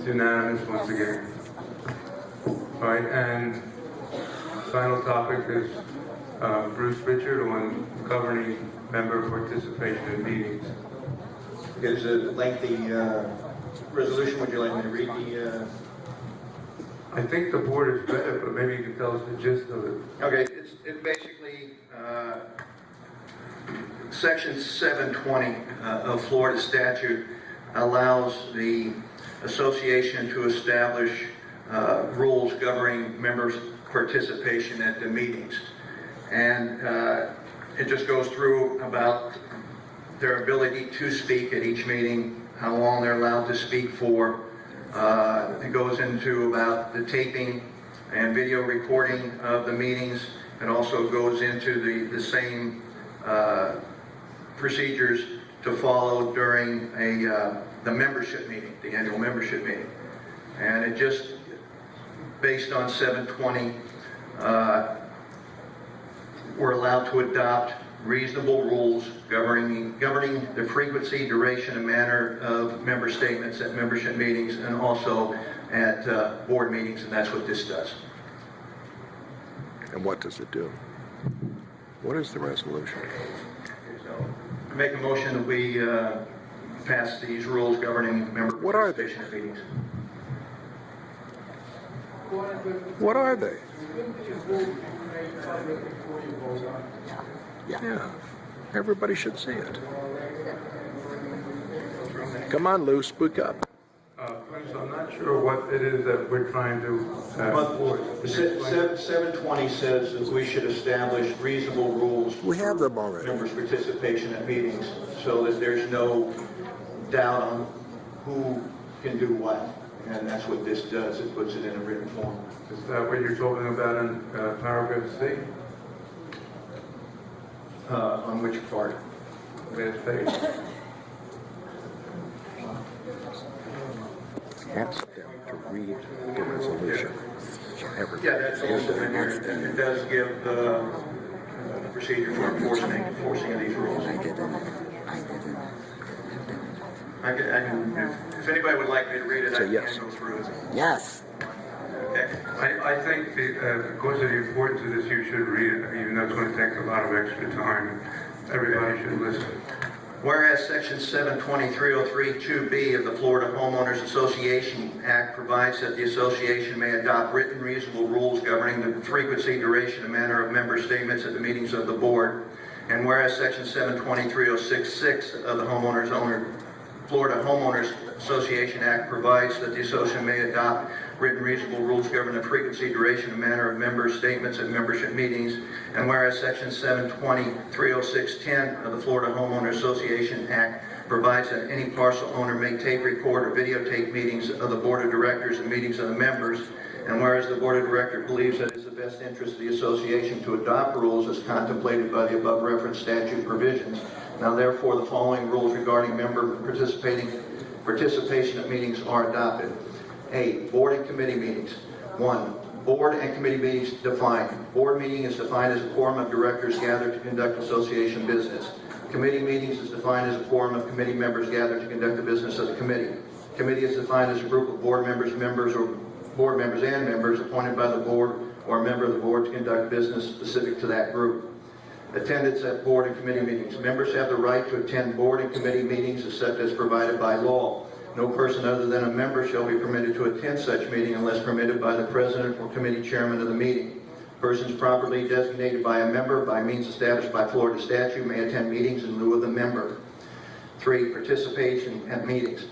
It's unanimous once again. All right, and final topic is Bruce Richard on governing member participation in meetings. It's a lengthy resolution. Would you like me to read the... I think the board is better, but maybe you can tell us the gist of it. Okay, it's basically Section 720 of Florida statute allows the association to establish rules governing members' participation at the meetings. And it just goes through about their ability to speak at each meeting, how long they're allowed to speak for. It goes into about the taping and video recording of the meetings. It also goes into the same procedures to follow during the membership meeting, the annual membership meeting. And it just, based on 720, we're allowed to adopt reasonable rules governing the frequency, duration, and manner of member statements at membership meetings and also at board meetings, and that's what this does. And what does it do? What is the resolution? So, I make a motion that we pass these rules governing member What are they? participation at meetings. What are they? Yeah. Everybody should see it. Come on, Lou, speak up. Bruce, I'm not sure what it is that we're trying to enforce. 720 says that we should establish reasonable rules We have them already. members' participation at meetings so that there's no doubt on who can do what. And that's what this does. It puts it in a written form. Is that what you're talking about in paragraph C? On which part? Last page. Ask them to read the resolution. Yeah, that's also in here. It does give the procedure for enforcing of these rules. I can, if anybody would like me to read it, I Say can yes. go through it. Yes. Okay. I think because of the importance of this, you should read it, even though it's going to take a lot of extra time. Everybody should listen. Whereas Section 72303(2)B of the Florida Homeowners Association Act provides that the association may adopt written reasonable rules governing the frequency, duration, and manner of member statements at the meetings of the board. And whereas Section 72306(6) of the Florida Homeowners Association Act provides that the association may adopt written reasonable rules governing the frequency, duration, and manner of member statements at membership meetings. And whereas Section 72306(10) of the Florida Homeowners Association Act provides that any parcel owner may tape, record, or videotape meetings of the Board of Directors and meetings of the members. And whereas the Board of Directors believes that it is the best interest of the association to adopt rules as contemplated by the above referenced statute provisions. Now therefore the following rules regarding member participation at meetings are adopted. A, board and committee meetings. 1. Board and committee meetings defined. Board meeting is defined as a quorum of directors gathered to conduct association business. Committee meetings is defined as a quorum of committee members gathered to conduct the business of the committee. Committee is defined as a group of board members, or board members and members appointed by the board or a member of the board to conduct business specific to that group. Attendance at board and committee meetings. Members have the right to attend board and committee meetings except as provided by law. No person other than a member shall be permitted to attend such meeting unless permitted by the president or committee chairman of the meeting. Persons properly designated by a member by means established by Florida statute may attend meetings in lieu of the member. 3. Participation at meetings.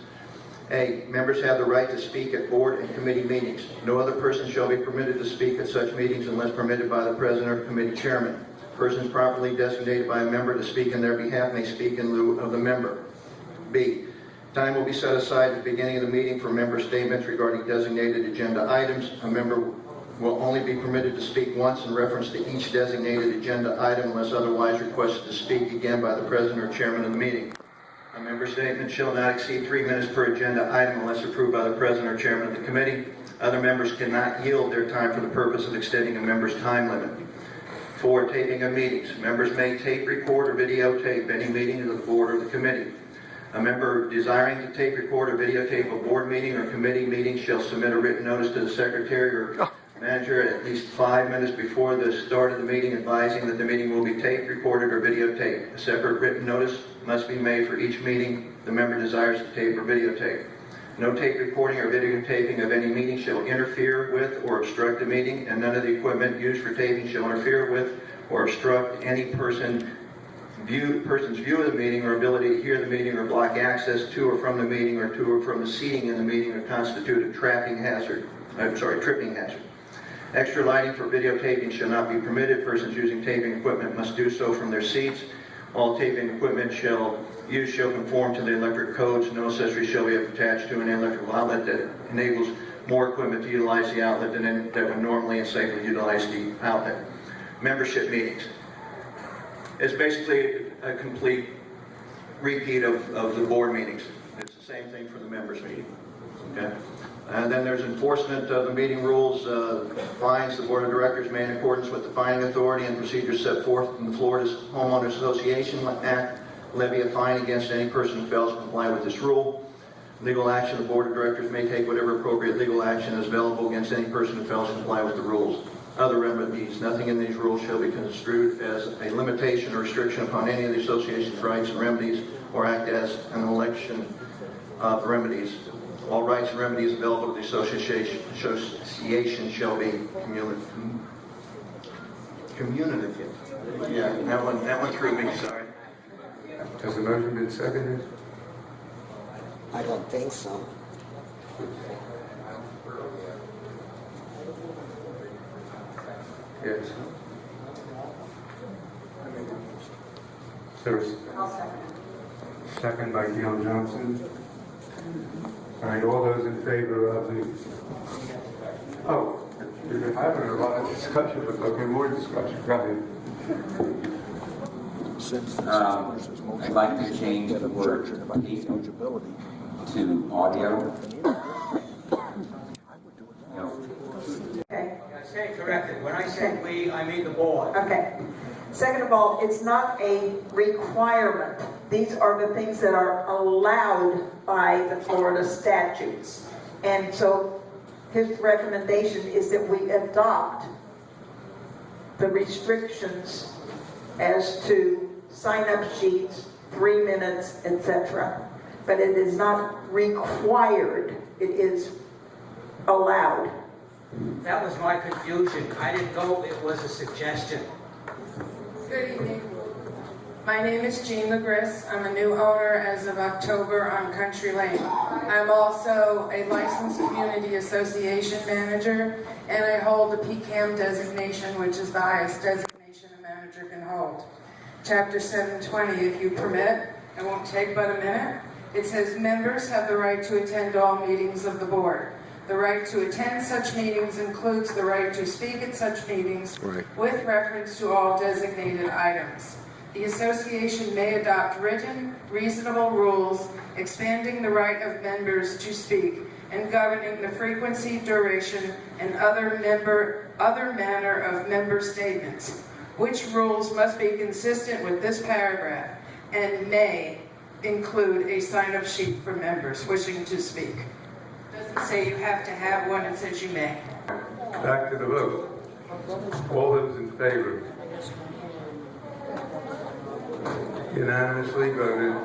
A. Members have the right to speak at board and committee meetings. No other person shall be permitted to speak at such meetings unless permitted by the president or committee chairman. Persons properly designated by a member to speak in their behalf may speak in lieu of the member. B. Time will be set aside at the beginning of the meeting for member statements regarding designated agenda items. A member will only be permitted to speak once in reference to each designated agenda item unless otherwise requested to speak again by the president or chairman of the meeting. A member statement shall not exceed 3 minutes per agenda item unless approved by the president or chairman of the committee. Other members cannot yield their time for the purpose of extending a member's time limit. 4. Taping of meetings. Members may tape, record, or videotape any meeting of the board or the committee. A member desiring to tape, record, or videotape a board meeting or committee meeting shall submit a written notice to the secretary or manager at least 5 minutes before the start of the meeting advising that the meeting will be taped, recorded, or videotaped. A separate written notice must be made for each meeting the member desires to tape or videotape. No tape recording or videotaping of any meeting shall interfere with or obstruct the meeting, and none of the equipment used for taping shall interfere with or obstruct any person's view of the meeting or ability to hear the meeting or block access to or from the meeting or to or from the seating in the meeting or constitute a tripping hazard. Extra lighting for videotaping shall not be permitted. Persons using taping equipment must do so from their seats. All taping equipment shall conform to the electric codes. No accessory shall be attached to an electrical outlet that enables more equipment to utilize the outlet than that would normally and safely utilize the outlet. Membership meetings. It's basically a complete repeat of the board meetings. It's the same thing for the members meeting. Okay? And then there's enforcement of the meeting rules, fines. The Board of Directors may, in accordance with the fining authority and procedures set forth in the Florida Homeowners Association Act, levy a fine against any person who fails to comply with this rule. Legal action. The Board of Directors may take whatever appropriate legal action is available against any person who fails to comply with the rules. Other remedies. Nothing in these rules shall be construed as a limitation or restriction upon any of the association's rights and remedies or act as an election of remedies. All rights and remedies available to the association shall be communicative. Yeah, that one threw me, sorry. Has the motion been seconded? I don't think so. Yes. So, second by Gail Johnson. All right, all those in favor of the... Oh, you're having a lot of discussion, but okay, more discussion. Go ahead. I'd like to change the word "people" to audio. Okay, I stand corrected. When I said we, I mean the board. okay. Second of all, it's not a requirement. These are the things that are allowed by the Florida statutes. And so his recommendation is that we adopt the restrictions as to sign-up sheets, 3 minutes, etc. But it is not required. It is allowed. That was my confusion. I didn't know it was a suggestion. Good evening. My name is Jean Legris. I'm a new owner as of October on Country Lane. I'm also a licensed community association manager, and I hold a PCAM designation, which is the highest designation a manager can hold. Chapter 720, if you permit, it won't take but a minute. It says members have the right to attend all meetings of the board. The right to attend such meetings includes the right to speak at such meetings with reference to all designated items. The association may adopt written, reasonable rules expanding the right of members to speak and governing the frequency, duration, and other manner of member statements, which rules must be consistent with this paragraph and may include a sign-up sheet for members wishing to speak. It doesn't say you have to have one, it says you may. Back to the vote. All those in favor? Unanimously voted